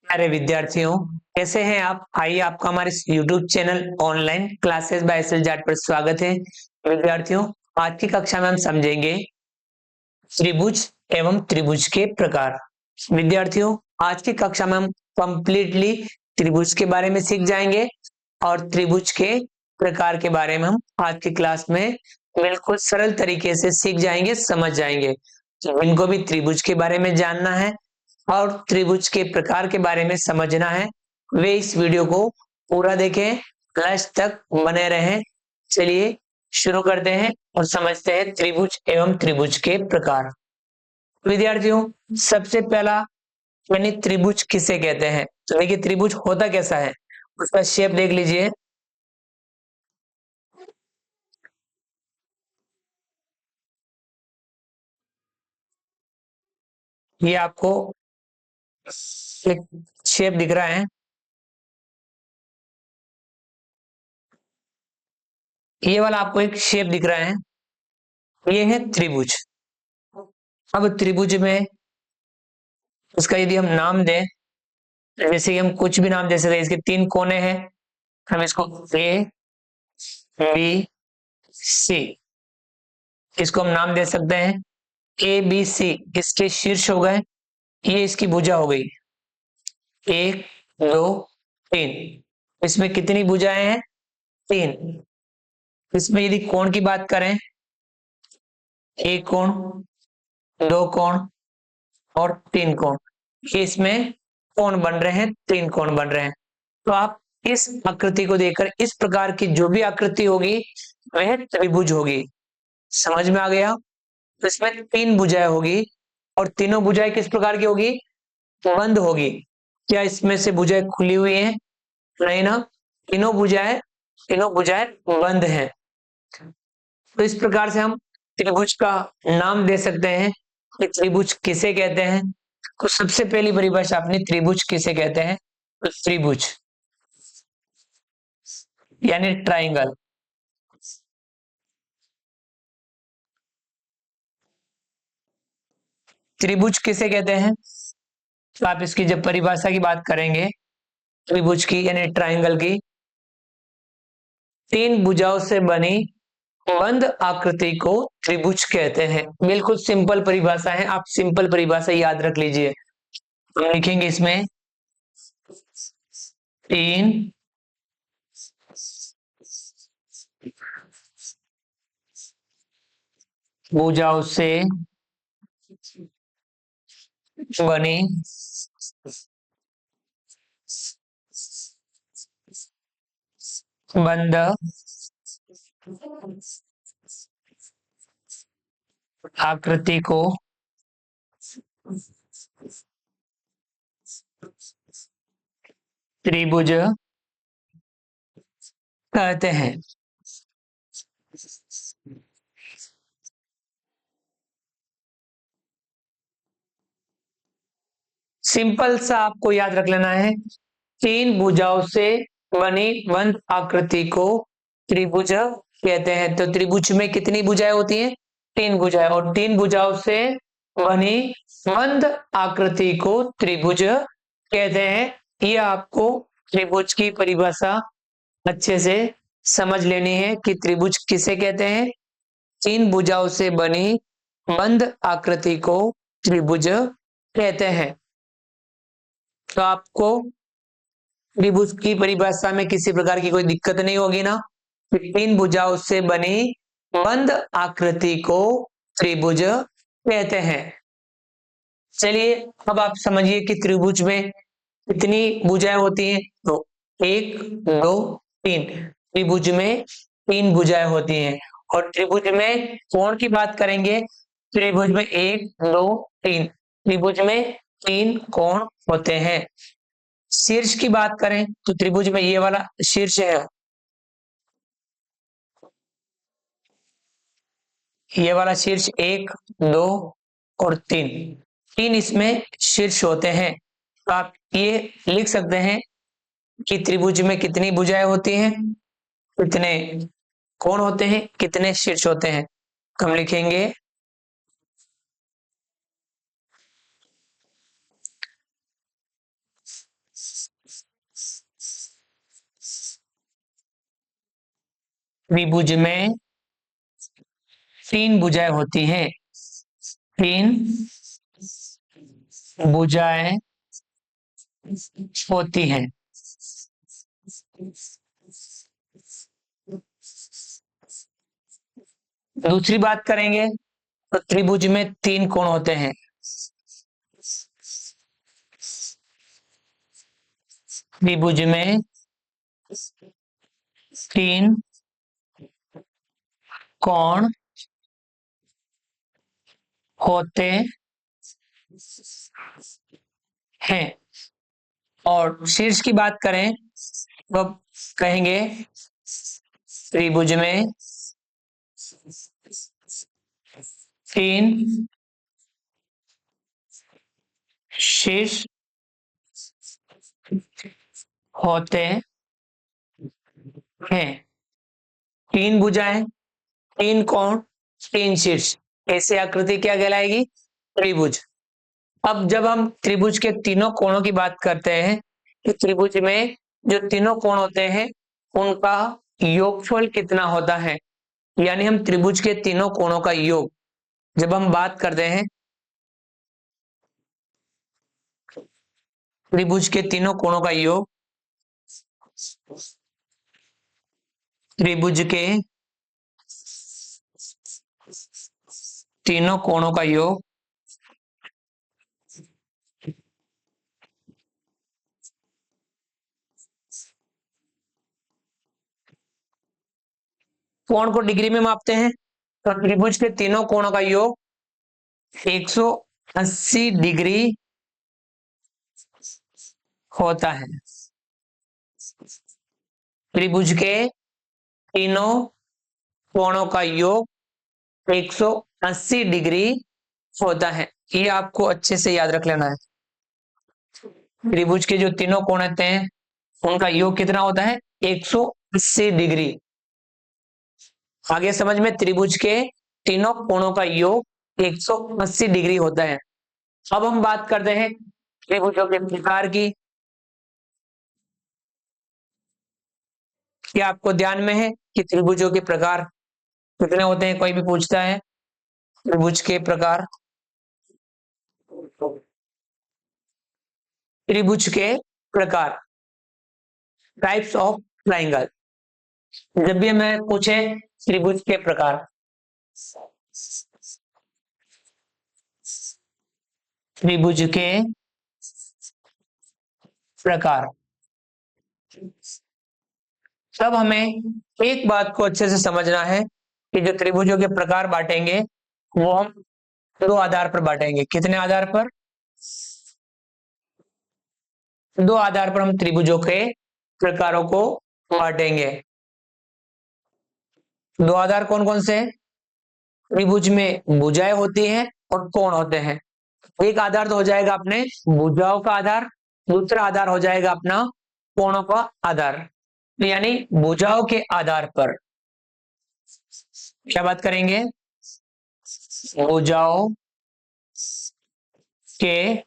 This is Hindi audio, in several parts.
अरे विद्यार्थियों, कैसे हैं आप? आइए, आपका हमारे YouTube channel online classes by S L Jat पर स्वागत है। विद्यार्थियों, आज की कक्षा में हम समझेंगे त्रिभुज एवं त्रिभुज के प्रकार। विद्यार्थियों, आज की कक्षा में हम कंप्लीटली त्रिभुज के बारे में सीख जाएंगे और त्रिभुज के प्रकार के बारे में हम आज की क्लास में बिल्कुल सरल तरीके से सीख जाएंगे, समझ जाएंगे। तो इनको भी त्रिभुज के बारे में जानना है और त्रिभुज के प्रकार के बारे में समझना है, वे इस वीडियो को पूरा देखें, लास्ट तक बने रहें। चलिए शुरू करते हैं और समझते हैं त्रिभुज एवं त्रिभुज के प्रकार। विद्यार्थियों, सबसे पहला यानी त्रिभुज किसे कहते हैं? तो देखिए, त्रिभुज होता कैसा है, उसका शेप देख लीजिए। ये आपको एक शेप दिख रहा है, ये वाला आपको एक शेप दिख रहा है, ये है त्रिभुज। अब त्रिभुज में इसका यदि हम नाम दें, जैसे कि हम कुछ भी नाम दे सकते हैं। इसके 3 कोने हैं, हम इसको ए बी सी, इसको हम नाम दे सकते हैं ए बी सी। इसके शीर्ष हो गए, ये इसकी भुजा हो गई, 1 2 3। इसमें कितनी भुजाएं हैं? 3। इसमें यदि कोण की बात करें, एक कोण, 2 कोण और 3 कोण, ये इसमें कोण बन रहे हैं, 3 कोण बन रहे हैं। तो आप इस आकृति को देखकर इस प्रकार की जो भी आकृति होगी वह त्रिभुज होगी। समझ में आ गया? तो इसमें 3 भुजाएं होगी और तीनों भुजाएं किस प्रकार की होगी? बंद होगी। क्या इसमें से भुजाएं खुली हुई हैं? नहीं ना, तीनों भुजाएं बंद हैं। तो इस प्रकार से हम त्रिभुज का नाम दे सकते हैं कि त्रिभुज किसे कहते हैं। तो सबसे पहली परिभाषा अपनी त्रिभुज किसे कहते हैं? तो त्रिभुज यानी ट्राइंगल। त्रिभुज किसे कहते हैं? तो आप इसकी जब परिभाषा की बात करेंगे त्रिभुज की यानी ट्राइंगल की, 3 भुजाओं से बनी बंद आकृति को त्रिभुज कहते हैं। बिल्कुल सिंपल परिभाषा है, आप सिंपल परिभाषा याद रख लीजिए। हम लिखेंगे इसमें 3 भुजाओं से बनी बंद आकृति को त्रिभुज कहते हैं। सिंपल सा आपको याद रख लेना है, 3 भुजाओं से बनी बंद आकृति को त्रिभुज कहते हैं। तो त्रिभुज में कितनी भुजाएं होती हैं? 3 भुजाएं, और 3 भुजाओं से बनी बंद आकृति को त्रिभुज कहते हैं। ये आपको त्रिभुज की परिभाषा अच्छे से समझ लेनी है कि त्रिभुज किसे कहते हैं। 3 भुजाओं से बनी बंद आकृति को त्रिभुज कहते हैं। तो आपको त्रिभुज की परिभाषा में किसी प्रकार की कोई दिक्कत नहीं होगी ना। 3 भुजाओं से बनी बंद आकृति को त्रिभुज कहते हैं। चलिए अब आप समझिए कि त्रिभुज में कितनी भुजाएं होती हैं। तो 1 2 3, त्रिभुज में 3 भुजाएं होती हैं। और त्रिभुज में कोण की बात करेंगे, त्रिभुज में 1 2 3, त्रिभुज में 3 कोण होते हैं। शीर्ष की बात करें तो त्रिभुज में ये वाला शीर्ष है, ये वाला शीर्ष 1 2 और 3 इसमें शीर्ष होते हैं। तो आप ये लिख सकते हैं कि त्रिभुज में कितनी भुजाएं होती हैं, कितने कोण होते हैं, कितने शीर्ष होते हैं। हम लिखेंगे त्रिभुज में तीन भुजाएं होती हैं। तीन भुजाएं होती हैं। दूसरी बात करेंगे तो त्रिभुज में तीन कोण होते हैं। त्रिभुज में तीन कोण होते हैं। और शीर्ष की बात करें तो कहेंगे त्रिभुज में तीन शीर्ष होते हैं। तीन भुजाएं, तीन कोण, तीन शीर्ष, ऐसी आकृति क्या कहलाएगी? त्रिभुज। अब जब हम त्रिभुज के तीनों कोणों की बात करते हैं कि त्रिभुज में जो तीनों कोण होते हैं उनका योगफल कितना होता है, यानी हम त्रिभुज के तीनों कोणों का योग जब हम बात करते हैं, त्रिभुज के तीनों कोणों का योग, त्रिभुज के तीनों कोणों का योग कोण को डिग्री में मापते हैं तो त्रिभुज के तीनों कोणों का योग 180 डिग्री होता है। त्रिभुज के तीनों कोणों का योग 180 डिग्री होता है। ये आपको अच्छे से याद रख लेना है। त्रिभुज के जो तीनों कोण होते हैं उनका योग कितना होता है? 180 डिग्री। आगे समझ में, त्रिभुज के तीनों कोणों का योग 180 डिग्री होता है। अब हम बात करते हैं त्रिभुजों के प्रकार की। क्या आपको ध्यान में है कि त्रिभुजों के प्रकार कितने होते हैं? कोई भी पूछता है त्रिभुज के प्रकार। त्रिभुज के प्रकार, टाइप्स ऑफ ट्राइंगल। जब भी हमें पूछे त्रिभुज के प्रकार, त्रिभुज के प्रकार, तब हमें एक बात को अच्छे से समझना है कि जो त्रिभुजों के प्रकार बांटेंगे वो हम दो आधार पर बांटेंगे। कितने आधार पर? दो आधार पर हम त्रिभुजों के प्रकारों को बांटेंगे। दो आधार कौन कौन से हैं? त्रिभुज में भुजाएं होती हैं और कोण होते हैं। एक आधार तो हो जाएगा अपने भुजाओं का आधार, दूसरा आधार हो जाएगा अपना कोणों का आधार। यानी भुजाओं के आधार पर क्या बात करेंगे? भुजाओं के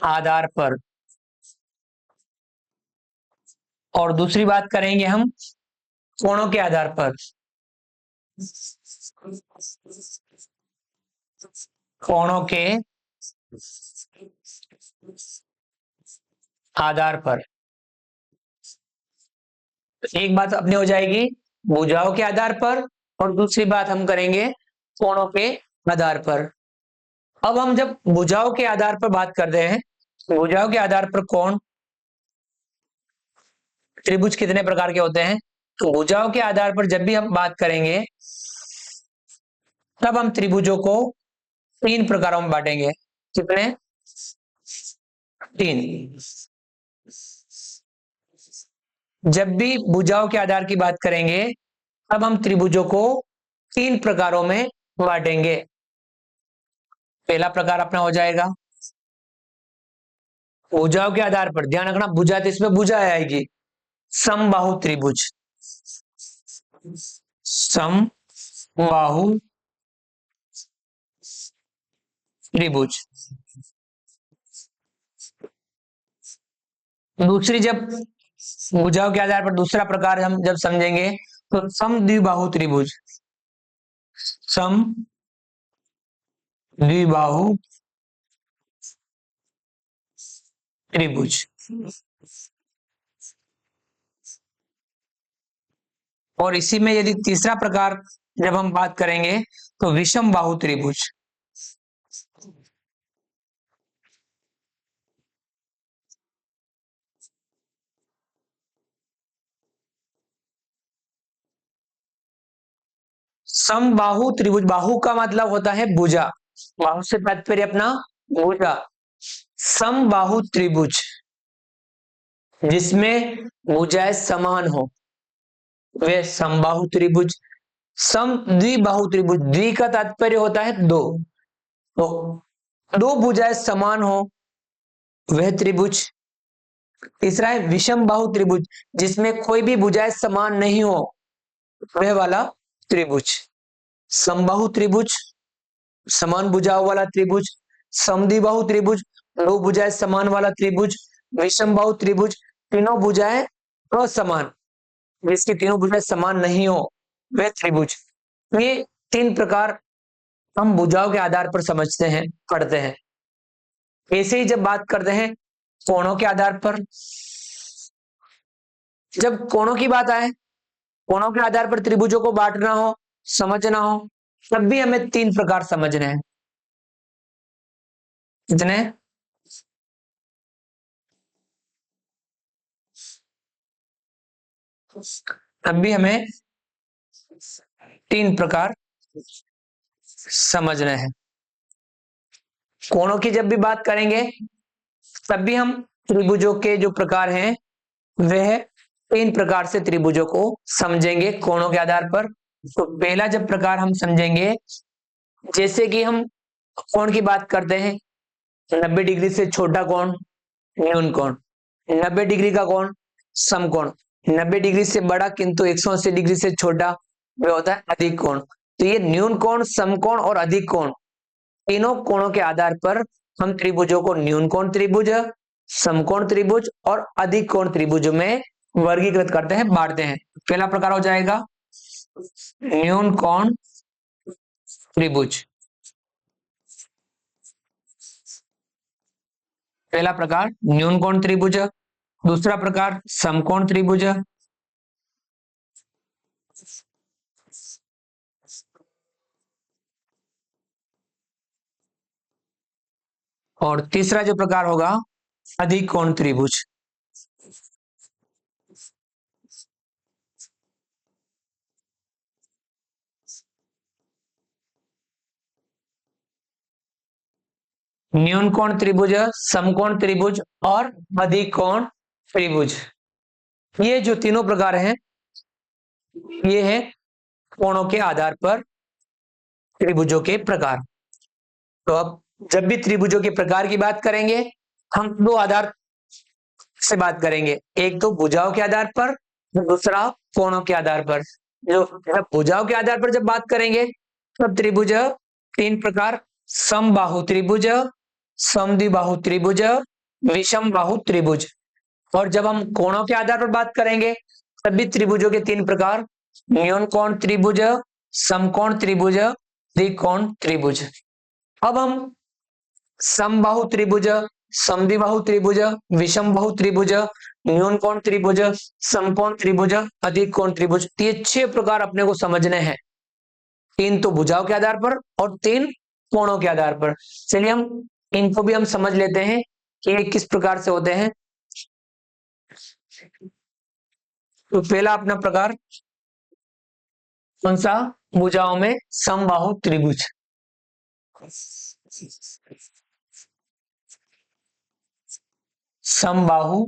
आधार पर। और दूसरी बात करेंगे हम कोणों के आधार पर। कोणों के आधार पर एक बात अपनी हो जाएगी भुजाओं के आधार पर, और दूसरी बात हम करेंगे कोणों के आधार पर। अब हम जब भुजाओं के आधार पर बात करते हैं, भुजाओं के आधार पर कोण, त्रिभुज कितने प्रकार के होते हैं? तो भुजाओं के आधार पर जब भी हम बात करेंगे तब हम त्रिभुजों को तीन प्रकारों में बांटेंगे। कितने? तीन। जब भी भुजाओं के आधार की बात करेंगे तब हम त्रिभुजों को तीन प्रकारों में बांटेंगे। पहला प्रकार अपना हो जाएगा भुजाओं के आधार पर, ध्यान रखना भुजा तो इसमें भुजा आएगी, समबाहु त्रिभुज। समबाहु त्रिभुज। दूसरी जब भुजाओं के आधार पर दूसरा प्रकार हम जब समझेंगे तो समद्विबाहु त्रिभुज। सम द्विबाहु त्रिभुज। और इसी में यदि तीसरा प्रकार जब हम बात करेंगे तो विषम बाहु त्रिभुज। समबाहु त्रिभुज, बाहु का मतलब होता है भुजा, बाहु से तात्पर्य अपना भुजा। समबाहु त्रिभुज जिसमें भुजाएं समान हो वे समबाहु त्रिभुज। सम द्विबाहु त्रिभुज, द्वि का तात्पर्य होता है दो, तो दो भुजाएं समान हो वह त्रिभुज। तीसरा है विषम बाहु त्रिभुज, जिसमें कोई भी भुजाएं समान नहीं हो वह वाला त्रिभुज। समबाहु त्रिभुज समान भुजाओं वाला त्रिभुज, समद्विबाहु त्रिभुज दो भुजाएं समान वाला त्रिभुज, विषम बाहु त्रिभुज तीनों भुजाएं असमान, जिसकी तीनों भुजाएं समान नहीं हो वह त्रिभुज। ये तीन प्रकार हम भुजाओं के आधार पर समझते हैं, पढ़ते हैं। ऐसे ही जब बात करते हैं कोणों के आधार पर, जब कोणों की बात आए, कोणों के आधार पर त्रिभुजों को बांटना हो, समझना हो, तब भी हमें तीन प्रकार समझने हैं। कितने? तब भी हमें तीन प्रकार समझने हैं। कोणों की जब भी बात करेंगे तब भी हम त्रिभुजों के जो प्रकार हैं वह तीन प्रकार से त्रिभुजों को समझेंगे कोणों के आधार पर। तो पहला जब प्रकार हम समझेंगे, जैसे कि हम कोण की बात करते हैं, 90 डिग्री से छोटा कोण न्यून कोण, 90 डिग्री का कोण समकोण, 90 डिग्री से बड़ा किंतु 180 डिग्री से छोटा वह होता है अधिक कोण। तो ये न्यून कोण, समकोण और अधिक कोण, तीनों कोणों के आधार पर हम त्रिभुजों को न्यून कोण त्रिभुज, समकोण त्रिभुज और अधिक कोण त्रिभुज में वर्गीकृत करते हैं, बांटते हैं। पहला प्रकार हो जाएगा न्यून कोण त्रिभुज। पहला प्रकार न्यून कोण त्रिभुज, दूसरा प्रकार समकोण त्रिभुज, और तीसरा जो प्रकार होगा अधिक कोण त्रिभुज। न्यून कोण त्रिभुज, समकोण त्रिभुज और अधिक कोण त्रिभुज, ये जो तीनों प्रकार हैं ये है कोणों के आधार पर त्रिभुजों के प्रकार। तो अब जब भी त्रिभुजों के प्रकार की बात करेंगे हम दो आधार से बात करेंगे, एक तो भुजाओं के आधार पर, दूसरा कोणों के आधार पर। जो भुजाओं के आधार पर जब बात करेंगे तब त्रिभुज तीन प्रकार, समबाहु त्रिभुज, समद्विबाहु त्रिभुज, विषम बाहु त्रिभुज। और जब हम कोणों के आधार पर बात करेंगे तब भी त्रिभुजों के तीन प्रकार, न्यून कोण त्रिभुज, समकोण त्रिभुज, त्रिकोण त्रिभुज। अब हम समबाहु त्रिभुज, समद्विबाहु त्रिभुज, विषम बाहु त्रिभुज, न्यून कोण त्रिभुज, समकोण त्रिभुज, अधिक कोण त्रिभुज, ये 6 प्रकार अपने को समझने हैं। तीन तो भुजाओं के आधार पर और तीन कोणों के आधार पर। चलिए हम इनको भी हम समझ लेते हैं कि ये किस प्रकार से होते हैं। तो पहला अपना प्रकार कौन सा? भुजाओं में समबाहु त्रिभुज। समबाहु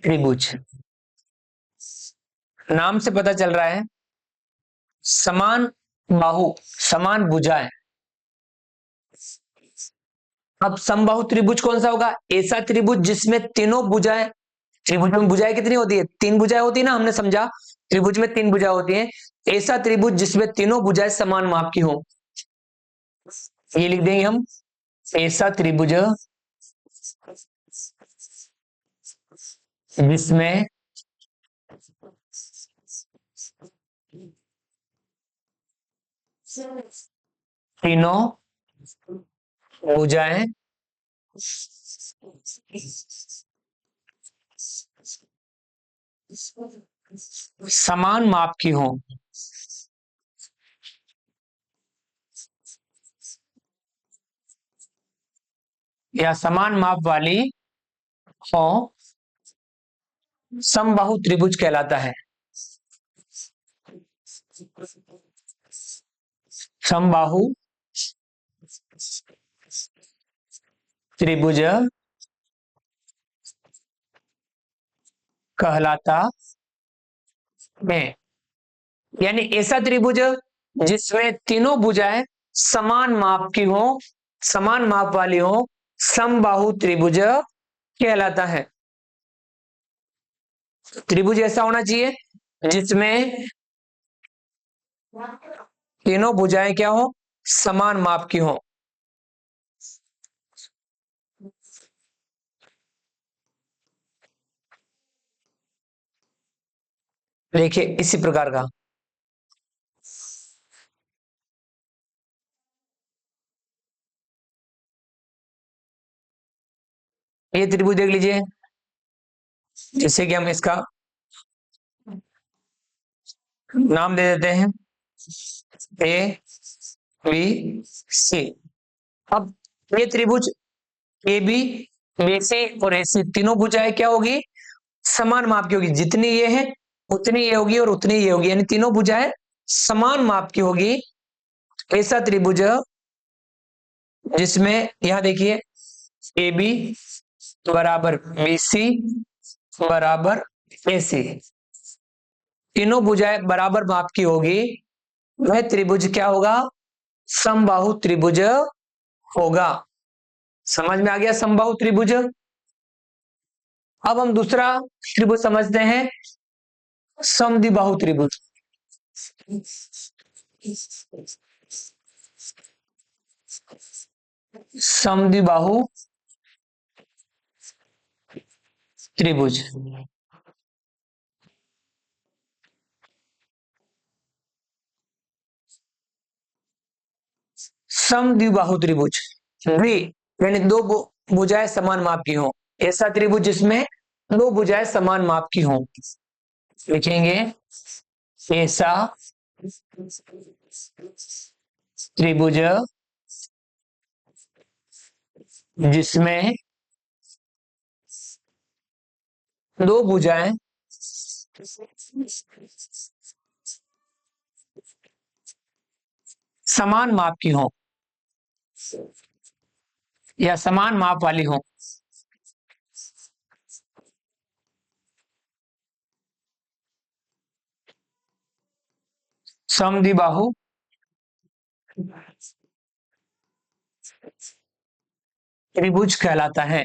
त्रिभुज नाम से पता चल रहा है समान बाहु, समान भुजाएं। अब समबाहु त्रिभुज कौन सा होगा? ऐसा त्रिभुज जिसमें तीनों भुजाएं, त्रिभुज में भुजाएं कितनी होती है? तीन भुजाएं होती है ना, हमने समझा त्रिभुज में तीन भुजाएं होती हैं। ऐसा त्रिभुज जिसमें तीनों भुजाएं समान माप की हो, ये लिख देंगे हम। ऐसा त्रिभुज जिसमें तीनों भुजाएं समान माप की हों। या समान माप वाली हो, समबाहु त्रिभुज कहलाता है। समबाहु त्रिभुज कहलाता है। यानी ऐसा त्रिभुज जिसमें तीनों भुजाएं समान माप की हो, समान माप वाली हो, समबाहु त्रिभुज कहलाता है। त्रिभुज ऐसा होना चाहिए जिसमें तीनों भुजाएं क्या हो, समान माप की हो। देखिए इसी प्रकार का ये त्रिभुज देख लीजिए, जैसे कि हम इसका नाम दे देते हैं ए बी सी। अब ये त्रिभुज ए बी, बी सी और ए सी तीनों भुजाएं क्या होगी, समान माप की होगी। जितनी ये है उतनी ये होगी और उतनी ये होगी, यानी तीनों भुजाएं समान माप की होगी। ऐसा त्रिभुज जिसमें यहां देखिए ए बी बराबर बी सी बराबर ए सी, तीनों भुजाएं बराबर माप की होगी, वह त्रिभुज क्या होगा, समबाहु त्रिभुज होगा। समझ में आ गया समबाहु त्रिभुज। अब हम दूसरा त्रिभुज समझते हैं, समद्विबाहु त्रिभुज। समद्विबाहु त्रिभुज समद्विबाहु त्रिभुज द्वि यानी दो भुजाएं समान माप की हो। ऐसा त्रिभुज जिसमें दो भुजाएं समान माप की हो, लिखेंगे ऐसा त्रिभुज जिसमें दो भुजाएं समान माप की हो या समान माप वाली हो। समद्विबाहु त्रिभुज कहलाता है।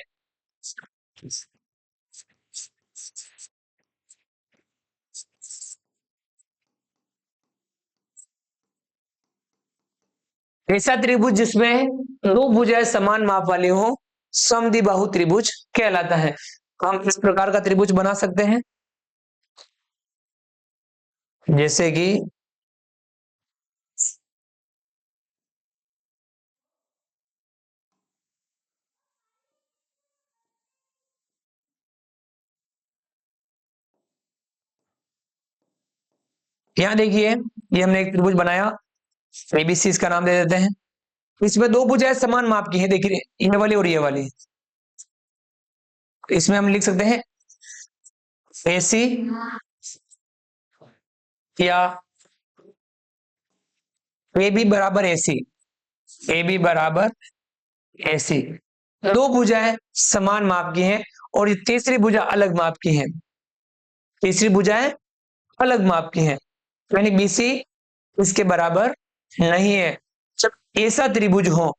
ऐसा त्रिभुज जिसमें दो भुजाएं समान माप वाली हो, समद्विबाहु त्रिभुज कहलाता है। हम इस प्रकार का त्रिभुज बना सकते हैं, जैसे कि यहां देखिए, ये हमने एक त्रिभुज बनाया, एबीसी इसका नाम दे देते हैं। इसमें दो भुजाएं समान माप की है, देखिए ये वाली और ये वाली। इसमें हम लिख सकते हैं एसी या ए बी बराबर एसी, ए बी बराबर एसी। दो भुजाएं समान माप की हैं और ये तीसरी भुजा अलग माप की है, तीसरी भुजाएं अलग माप की हैं, यानी बीसी इसके बराबर नहीं है। जब ऐसा त्रिभुज हो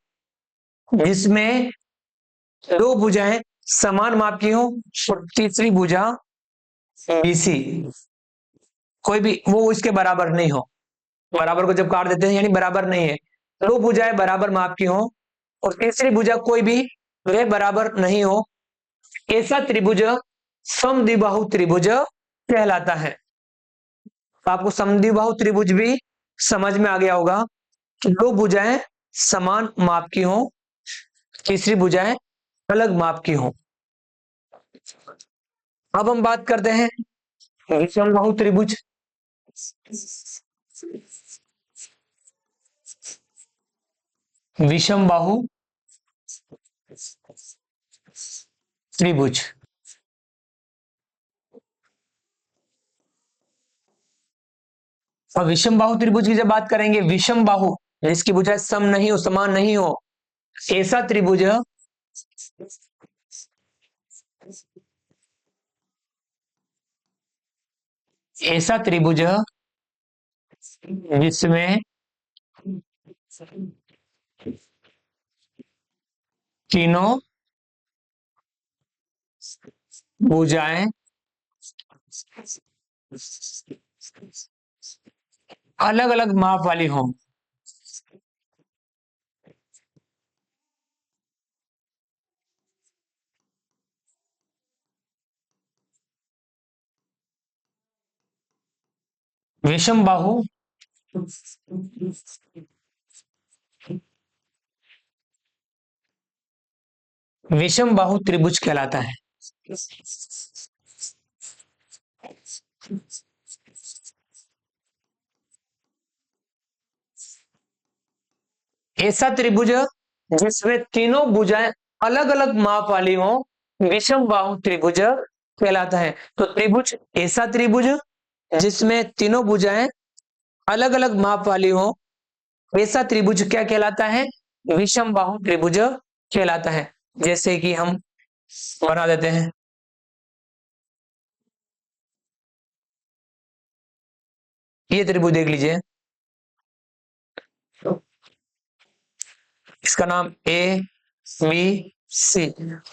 जिसमें दो भुजाएं समान माप की हो और तीसरी भुजा बीसी कोई भी वो इसके बराबर नहीं हो, बराबर को जब काट देते हैं यानी बराबर नहीं है, दो भुजाएं बराबर माप की हो और तीसरी भुजा कोई भी वह बराबर नहीं हो, ऐसा त्रिभुज समद्विबाहु त्रिभुज कहलाता है। तो आपको समद्विबाहु त्रिभुज भी समझ में आ गया होगा कि दो भुजाएं समान माप की हो, तीसरी भुजाएं अलग माप की हो। अब हम बात करते हैं विषमबाहु त्रिभुज। विषमबाहु त्रिभुज, और विषम बाहु त्रिभुज की जब बात करेंगे, विषम बाहु जिसकी भुजाएं सम नहीं हो, समान नहीं हो, ऐसा त्रिभुज, ऐसा त्रिभुज जिसमें तीनों भुजाएं अलग अलग माप वाली हों। विषम बाहु विषम बाहु त्रिभुज कहलाता है। ऐसा त्रिभुज जिसमें तीनों भुजाएं अलग अलग माप वाली हो, विषम बाहु त्रिभुज कहलाता है। तो त्रिभुज, ऐसा त्रिभुज जिसमें तीनों भुजाएं अलग अलग माप वाली हो, ऐसा त्रिभुज क्या कहलाता है? विषम बाहु त्रिभुज कहलाता है। जैसे कि हम बना देते हैं, ये त्रिभुज देख लीजिए, इसका नाम ए बी सी।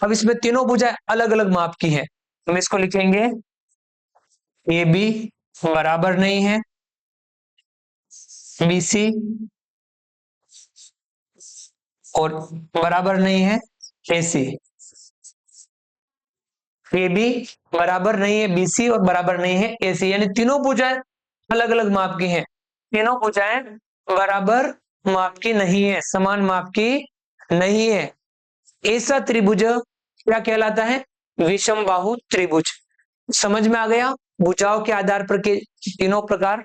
अब इसमें तीनों भुजाएं अलग अलग माप की है, हम इसको लिखेंगे ए बी बराबर नहीं है बी सी, और बराबर नहीं है ए सी। ए बी बराबर नहीं है बी सी और बराबर नहीं है ए सी, यानी तीनों भुजाएं अलग अलग माप की हैं। तीनों भुजाएं बराबर माप की नहीं है, समान माप की नहीं है। ऐसा त्रिभुज क्या कहलाता है? विषम बाहु त्रिभुज। समझ में आ गया भुजाओं के आधार पर के तीनों प्रकार,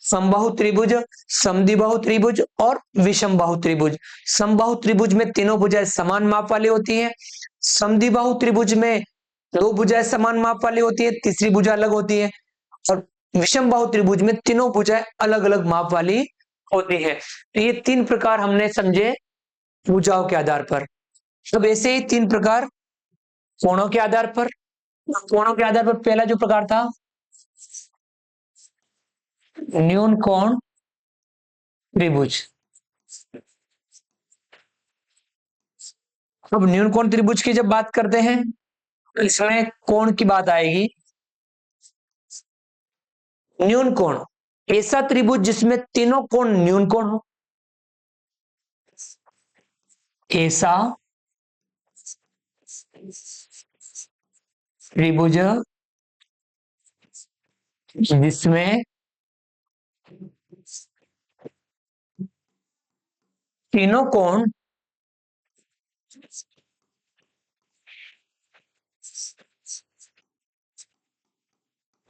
समबाहु त्रिभुज, समद्विबाहु त्रिभुज और विषम बाहु त्रिभुज। समबाहु त्रिभुज में तीनों भुजाएं समान माप वाली होती हैं। समद्विबाहु त्रिभुज में दो भुजाएं समान माप वाली होती है, तीसरी भुजा अलग होती है। और विषम बाहु त्रिभुज में तीनों भुजाएं अलग अलग माप वाली होती है। तो ये तीन प्रकार हमने समझे भुजाओं के आधार पर। अब ऐसे ही तीन प्रकार कोणों के आधार पर। कोणों के आधार पर पहला जो प्रकार था न्यून कोण त्रिभुज। अब न्यून कोण त्रिभुज की जब बात करते हैं तो इसमें कोण की बात आएगी। न्यून कोण, ऐसा त्रिभुज जिसमें तीनों कोण न्यून कोण हो, ऐसा त्रिभुज जिसमें तीनों कोण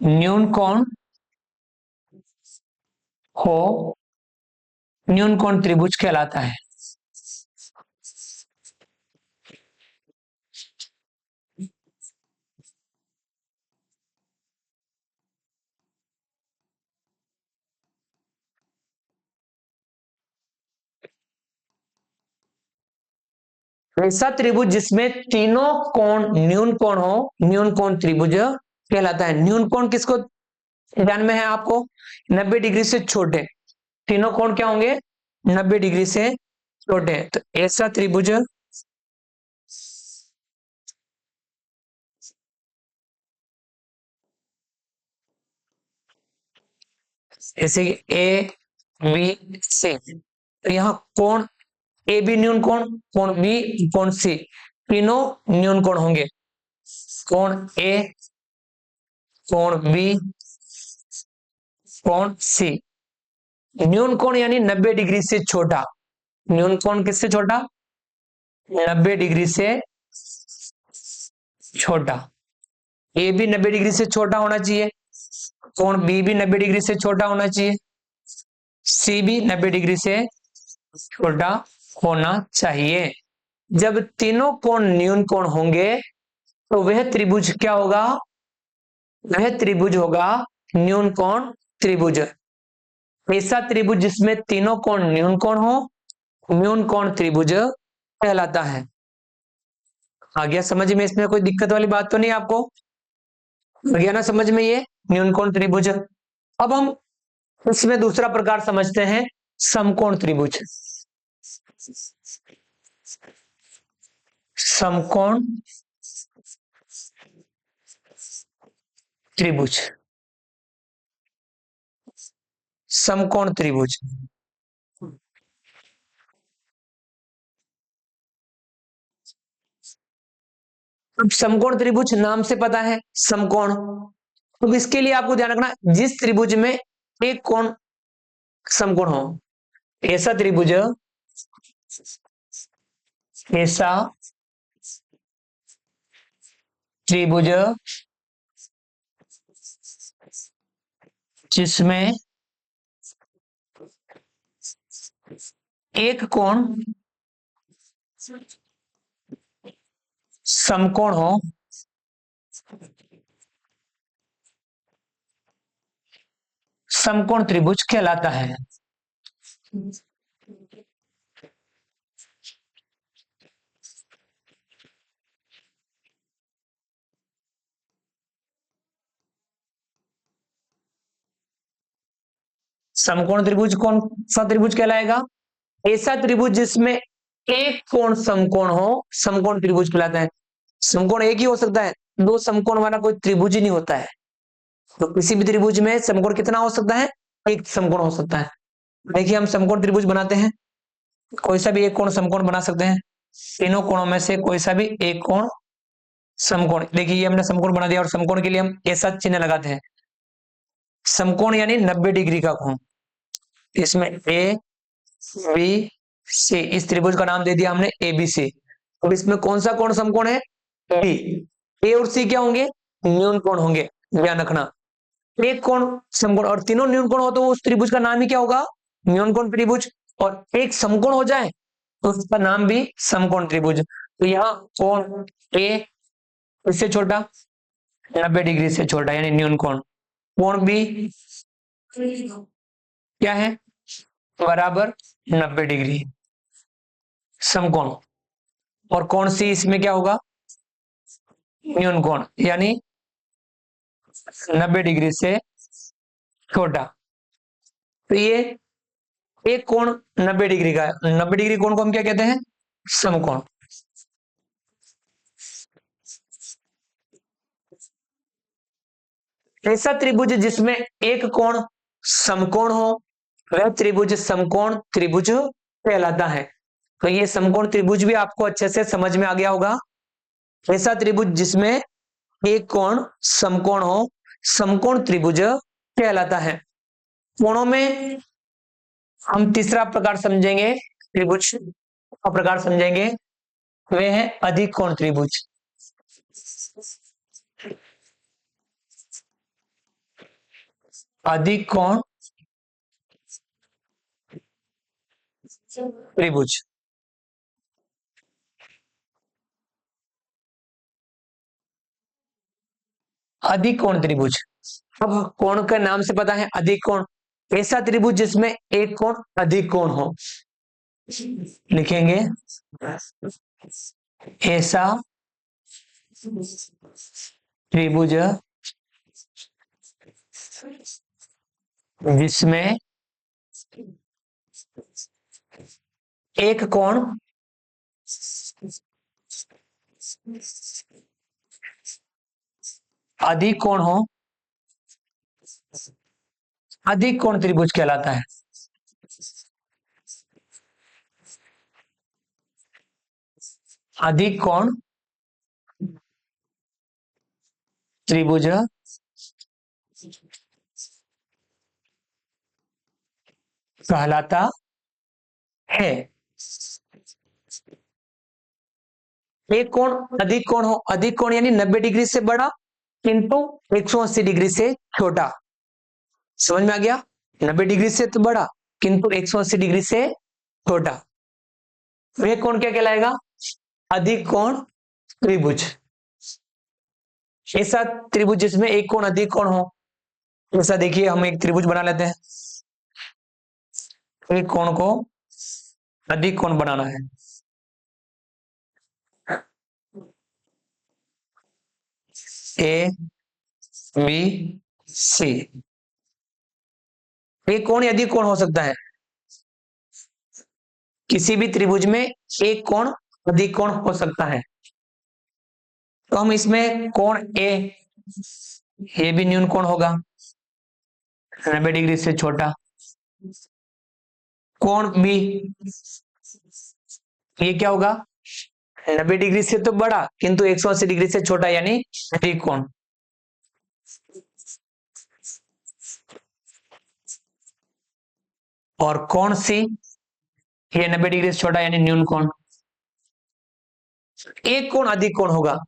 न्यून कोण हो, न्यून कोण त्रिभुज कहलाता है। ऐसा त्रिभुज जिसमें तीनों कोण न्यून कोण हो, न्यून कोण त्रिभुज कहलाता है। न्यून कोण किसको ध्यान में है आपको? 90 डिग्री से छोटे। तीनों कोण क्या होंगे? 90 डिग्री से छोटे। तो ऐसा त्रिभुज जैसे कि ए बी सी, तो यहाँ कोण ए बी न्यून कोण, कोण बी, कोण सी, तीनों न्यून कोण होंगे। कोण ए, कोण बी, कोण सी। न्यून कोण यानी 90 डिग्री से छोटा। न्यून कोण किससे छोटा? 90 डिग्री से छोटा। ए भी 90 डिग्री से छोटा होना चाहिए, कोण बी भी 90 डिग्री से छोटा होना चाहिए, सी भी 90 डिग्री से छोटा होना चाहिए। जब तीनों कोण न्यून कोण होंगे तो वह त्रिभुज क्या होगा? वह त्रिभुज होगा न्यून कोण त्रिभुज। ऐसा त्रिभुज जिसमें तीनों कोण न्यून कोण हो, न्यून कोण त्रिभुज कहलाता है। आ गया समझ में? इसमें कोई दिक्कत वाली बात तो नहीं आपको? आ गया ना समझ में ये न्यून कोण त्रिभुज? अब हम इसमें दूसरा प्रकार समझते हैं, समकोण त्रिभुज। समकोण त्रिभुज, समकोण त्रिभुज। अब समकोण त्रिभुज नाम से पता है समकोण। अब इसके लिए आपको ध्यान रखना, जिस त्रिभुज में एक कोण समकोण हो, ऐसा त्रिभुज, ऐसा त्रिभुज जिसमें एक कोण समकोण हो, समकोण त्रिभुज कहलाता है। समकोण त्रिभुज कौन सा त्रिभुज कहलाएगा? ऐसा त्रिभुज जिसमें एक कोण समकोण हो, समकोण त्रिभुज कहलाता है। समकोण एक ही हो सकता है, दो समकोण वाला कोई त्रिभुज ही नहीं होता है। तो किसी भी त्रिभुज में समकोण कितना हो सकता है? एक समकोण हो सकता है। देखिए हम समकोण त्रिभुज बनाते हैं, कोई सा भी एक कोण समकोण बना सकते हैं, तीनों कोणों में से कोई सा भी एक कोण समकोण। देखिए ये हमने समकोण बना दिया, और समकोण के लिए हम ऐसा चिन्ह लगाते हैं, समकोण यानी 90 डिग्री का कोण। इसमें ए बी सी, इस त्रिभुज का नाम दे दिया हमने एबीसी। अब इसमें कौन सा कोण समकोण है? बी। ए और सी क्या होंगे? न्यून कोण होंगे, ध्यान रखना। एक कोण समकोण और तीनों न्यून कोण हो तो उस त्रिभुज का नाम ही क्या होगा? न्यून कोण त्रिभुज। और एक समकोण हो जाए तो उसका नाम भी समकोण त्रिभुज। तो यहाँ कोण ए इससे छोटा, 90 डिग्री से छोटा यानी न्यून कोण। कोण बी क्या है? बराबर 90 डिग्री समकोण। और कोण सी इसमें क्या होगा? न्यून कोण यानी 90 डिग्री से छोटा। तो ये एक कोण 90 डिग्री का है, 90 डिग्री कोण को हम क्या कहते हैं? समकोण। ऐसा त्रिभुज जिसमें एक कोण समकोण हो, वह त्रिभुज समकोण त्रिभुज कहलाता है। तो ये समकोण त्रिभुज भी आपको अच्छे से समझ में आ गया होगा। ऐसा त्रिभुज जिसमें एक कोण समकोण हो, समकोण त्रिभुज कहलाता है। कोणों में हम तीसरा प्रकार समझेंगे, त्रिभुज का प्रकार समझेंगे, वे है अधिक कोण त्रिभुज। अधिक कोण त्रिभुज। अधिक कोण त्रिभुज, अब कोण का नाम से पता है अधिक कोण। ऐसा त्रिभुज जिसमें एक कोण अधिक कोण हो, लिखेंगे ऐसा त्रिभुज जिसमें एक कोण अधिक कोण हो, अधिक कोण त्रिभुज कहलाता है। अधिक कोण त्रिभुज कहलाता है। एक कोण अधिक कोण हो, अधिक कोण यानी 90 डिग्री से बड़ा किंतु 180 डिग्री से छोटा। समझ में आ गया? 90 डिग्री से तो बड़ा किंतु 180 डिग्री से छोटा, वह कोण क्या कहलाएगा? अधिक कोण त्रिभुज। ऐसा त्रिभुज जिसमें एक कोण अधिक कोण हो, ऐसा देखिए हम एक त्रिभुज बना लेते हैं। एक कोण को अधिक कोण बनाना है। ए बी सी, एक कोण अधिक कोण हो सकता है। किसी भी त्रिभुज में एक कोण अधिक कोण हो सकता है। तो हम इसमें कोण ए, ये भी न्यून कोण होगा 90 डिग्री से छोटा। कोण बी, ये क्या होगा? 90 डिग्री से तो बड़ा किंतु 180 डिग्री से छोटा यानी अधिक कोण। और कोण सी, ये 90 डिग्री से छोटा यानी न्यून कोण। एक कोण अधिक कोण होगा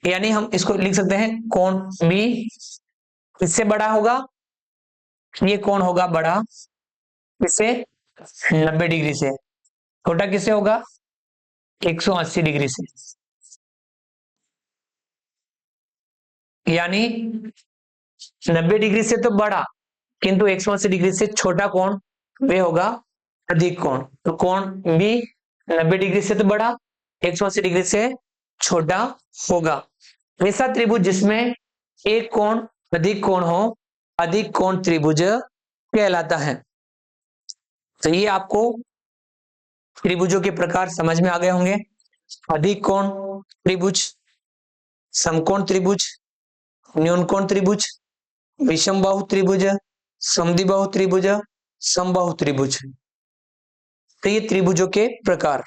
यानी हम इसको लिख सकते हैं कोण बी इससे बड़ा होगा, ये कोण होगा बड़ा इससे 90 डिग्री से, छोटा किससे होगा? 180 डिग्री से। यानी 90 डिग्री से तो बड़ा किंतु 180 डिग्री से छोटा कोण वे होगा अधिक कोण। तो कोण बी 90 डिग्री से तो बड़ा 180 डिग्री से छोटा होगा। ऐसा त्रिभुज जिसमें एक कोण अधिक कोण हो, अधिक कोण त्रिभुज कहलाता है। तो ये आपको त्रिभुजों के प्रकार समझ में आ गए होंगे। अधिक कोण त्रिभुज, समकोण त्रिभुज, न्यून कोण त्रिभुज, विषम बाहु त्रिभुज, समद्विबाहु त्रिभुज, समबाहु त्रिभुज। तो ये त्रिभुजों के प्रकार।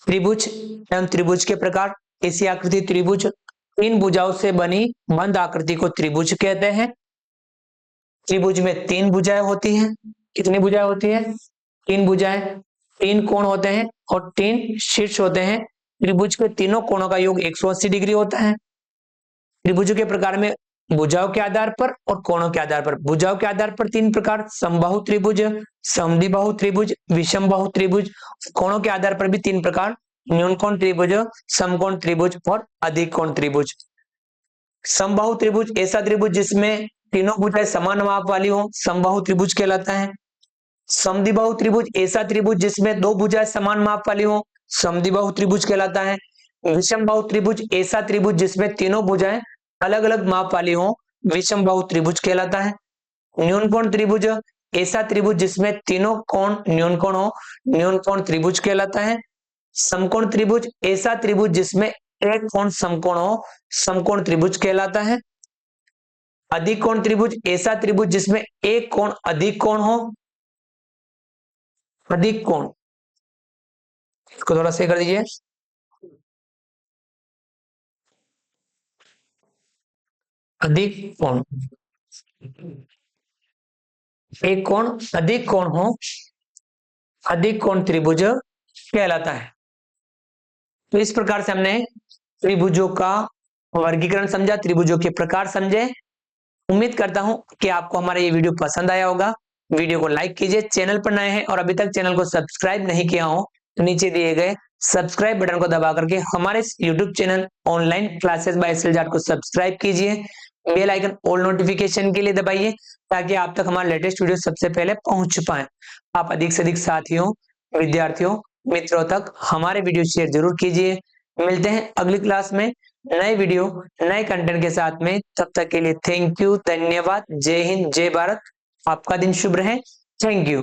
त्रिभुज एवं त्रिभुज के प्रकार। ऐसी आकृति त्रिभुज तीन भुजाओं से बनी बंद आकृति को त्रिभुज कहते हैं। त्रिभुज में तीन भुजाएं होती हैं। कितनी भुजाएं होती हैं? तीन भुजाएं, तीन कोण होते हैं और तीन शीर्ष होते हैं। त्रिभुज के तीनों कोणों का योग 180 डिग्री होता है। त्रिभुजों के प्रकार में भुजाओं के आधार पर और कोणों के आधार पर। भुजाओं के आधार पर तीन प्रकार, समबाहु त्रिभुज, समद्विबाहु त्रिभुज, विषम बाहु त्रिभुज। कोणों के आधार पर भी तीन प्रकार, न्यून कोण त्रिभुज, समकोण त्रिभुज और अधिक कोण त्रिभुज। समबाहु त्रिभुज ऐसा त्रिभुज जिसमें तीनों भुजाएं समान माप वाली हो, समबाहु त्रिभुज कहलाता है। समद्विबाहु त्रिभुज ऐसा त्रिभुज जिसमें दो भुजाएं समान माप वाली हो, समद्विबाहु त्रिभुज कहलाता है। विषम बाहु त्रिभुज ऐसा त्रिभुज जिसमें तीनों भुजाएं अलग अलग माप वाली हो, विषम बाहु त्रिभुज कहलाता है। न्यून कोण त्रिभुज ऐसा त्रिभुज जिसमें तीनों कोण न्यून कोण हो, न्यून कोण त्रिभुज कहलाता है। समकोण त्रिभुज ऐसा त्रिभुज जिसमें एक कोण समकोण हो, समकोण त्रिभुज कहलाता है। अधिक कोण त्रिभुज ऐसा त्रिभुज जिसमें एक कोण अधिक कोण हो, अधिक कोण। इसको थोड़ा सही कर दीजिए। अधिक कोण, एक कोण अधिक कोण हो, अधिक कोण त्रिभुज कहलाता है। तो इस प्रकार से हमने त्रिभुजों का वर्गीकरण समझा, त्रिभुजों के प्रकार समझे। उम्मीद करता हूं कि आपको हमारा ये वीडियो पसंद आया होगा। वीडियो को लाइक कीजिए, चैनल पर नए हैं और अभी तक चैनल को सब्सक्राइब नहीं किया हो तो नीचे दिए गए सब्सक्राइब बटन को दबा करके हमारे YouTube channel online classes by SL को सब्सक्राइब कीजिए। बेल आइकन ऑल नोटिफिकेशन के लिए दबाइए ताकि आप तक हमारा लेटेस्ट वीडियो सबसे पहले पहुंच पाए। आप अधिक से अधिक साथियों, विद्यार्थियों, मित्रों तक हमारे वीडियो शेयर जरूर कीजिए। मिलते हैं अगली क्लास में नए वीडियो नए कंटेंट के साथ में। तब तक के लिए थैंक यू, धन्यवाद, जय हिंद, जय भारत। आपका दिन शुभ रहे। Thank you.